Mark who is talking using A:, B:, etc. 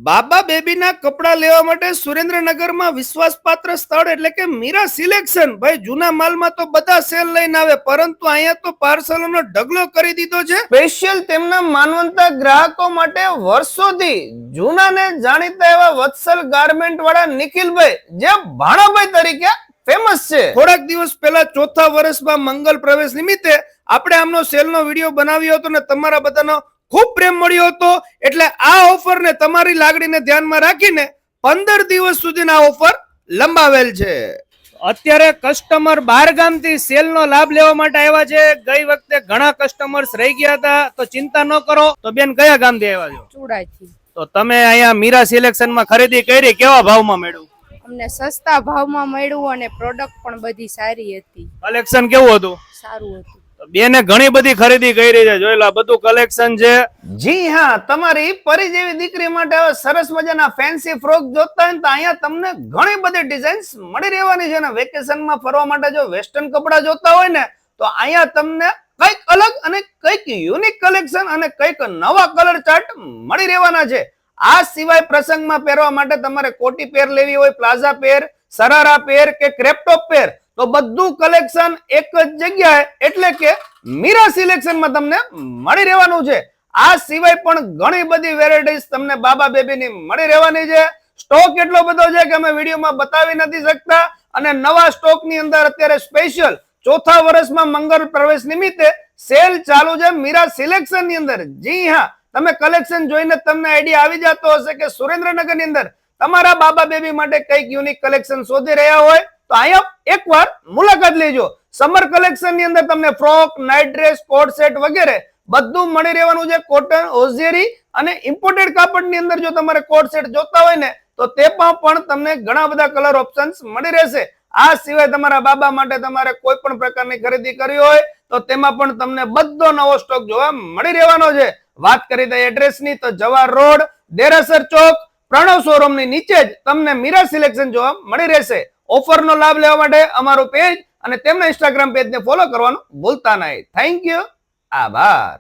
A: બાબા બેબીના કપડા લેવા માટે સુરેન્દ્રનગરમાં વિશ્વાસપાત્ર સ્થળ એટલે કે મીરા સિલેક્શન. ભાઈ જૂના માલમાં તો બધા સેલ લઈને આવે, પરંતુ અહીંયા તો પાર્સલોનો ઢગલો કરી દીધો છે. સ્પેશિયલ તેમના માનવંતા ગ્રાહકો માટે વર્ષોથી જૂના ને જાણીતા એવા વત્સલ ગાર્મેન્ટ વાળા નિખિલભાઈ, જે ભાણાભાઈ તરીકે ફેમસ છે. થોડાક દિવસ પહેલા ચોથા વર્ષમાં મંગલ પ્રવેશ નિમિત્તે આપણે આમનો સેલનો વિડીયો બનાવ્યો હતો ને તમારા બધાનો ખૂબ પ્રેમ મળ્યો હતો. એટલે આ ઓફર ને તમારી લાગણીને ધ્યાનમાં રાખીને 15 દિવસ સુધીના ઓફર લંબાવેલ છે. અત્યારે કસ્ટમર બહાર ગામથી સેલનો લાભ લેવા માટે આવ્યા છે. ગઈ વખતે ઘણા કસ્ટમર્સ રહી ગયા હતા, તો ચિંતા ન કરો. તો બેન કયા ગામથી આવ્યા છો?
B: ચુડાથી.
A: તો તમે અહીંયા મીરા સિલેક્શનમાં ખરીદી કરી, કેવા ભાવમાં મળ્યું?
B: અમને સસ્તા ભાવમાં મળ્યું અને પ્રોડક્ટ પણ બધી સારી હતી.
A: કલેક્શન કેવું હતું?
B: સારું હતું.
A: બેને ઘણી બધી ખરીદી કરી છે, જોઈ લો બધું કલેક્શન છે. જી હા, તમારી પરી જેવી દીકરી માટે હવે સરસ મજાના ફેન્સી ફ્રોક જોતા હોય તો અહીંયા તમને ઘણી બધી ડિઝાઇન્સ મળી રહેવાની છે. અને વેકેશનમાં ફરવા માટે જો વેસ્ટર્ન કપડા જોતા હોય ને તો અહીંયા તમને કઈક અલગ અને કઈક યુનિક કલેક્શન અને કઈક નવા કલર ચાર્ટ મળી રહેવાના છે. આ સિવાય પ્રસંગમાં પહેરવા માટે તમારે કોટી પેર લેવી હોય, પ્લાઝા પેર, સરારા પેર કે ક્રેપ ટોપ પેર, તો બધું કલેક્શન એક જ જગ્યાએ એટલે કે મીરા સિલેક્શનમાં તમને મળી રહેવાનું છે. આ સિવાય પણ ઘણી બધી વેરાયટીઝ તમને બાબા બેબીની મળી રહેવાની છે. સ્ટોક એટલો બધો છે કે અમે વિડીયોમાં બતાવી નથી શકતા. અને નવા સ્ટોકની અંદર અત્યારે સ્પેશિયલ ચોથા વર્ષમાં મંગળ પ્રવેશ નિમિત્તે સેલ ચાલુ છે મીરા સિલેક્શનની અંદર. જી હા, તમે કલેક્શન જોઈને તમને આઈડિયા આવી જતો હશે કે સુરેન્દ્રનગરની અંદર તમારા બાબા બેબી માટે કઈક યુનિક કલેક્શન શોધી રહ્યા હોય તો અહીંયા એકવાર મુલાકાત લેજો. સમર કલેક્શન ની અંદર તમને frock, night dress, coat set વગેરે બધું મળી રહેવાનું છે. કોટન, ઓઝેરી અને ઇમ્પોર્ટેડ કાપડની અંદર જો તમારે કોટ સેટ જોતા હોય ને તો તેમાં પણ તમને ઘણા બધા કલર ઓપ્શન્સ મળી રહેશે. આ સિવાય તમારા બાબા માટે તમારે કોઈ પણ પ્રકારની ખરીદી કરવી હોય તો તેમાં પણ તમને બધો નવો સ્ટોક જોવા મળી રહેવાનો છે. વાત કરી દઈએ એડ્રેસની તો જવાહર રોડ, દેરાસર ચોક, પ્રણવ શોરૂમ ની નીચે જ તમને મીરા સિલેક્શન જોવા મળી રહેશે. ઓફરનો લાભ લેવા માટે અમારું પેજ અને તેમના ઇન્સ્ટાગ્રામ પેજને ફોલો કરવાનું ભૂલતા નહીં. Thank you. આભાર.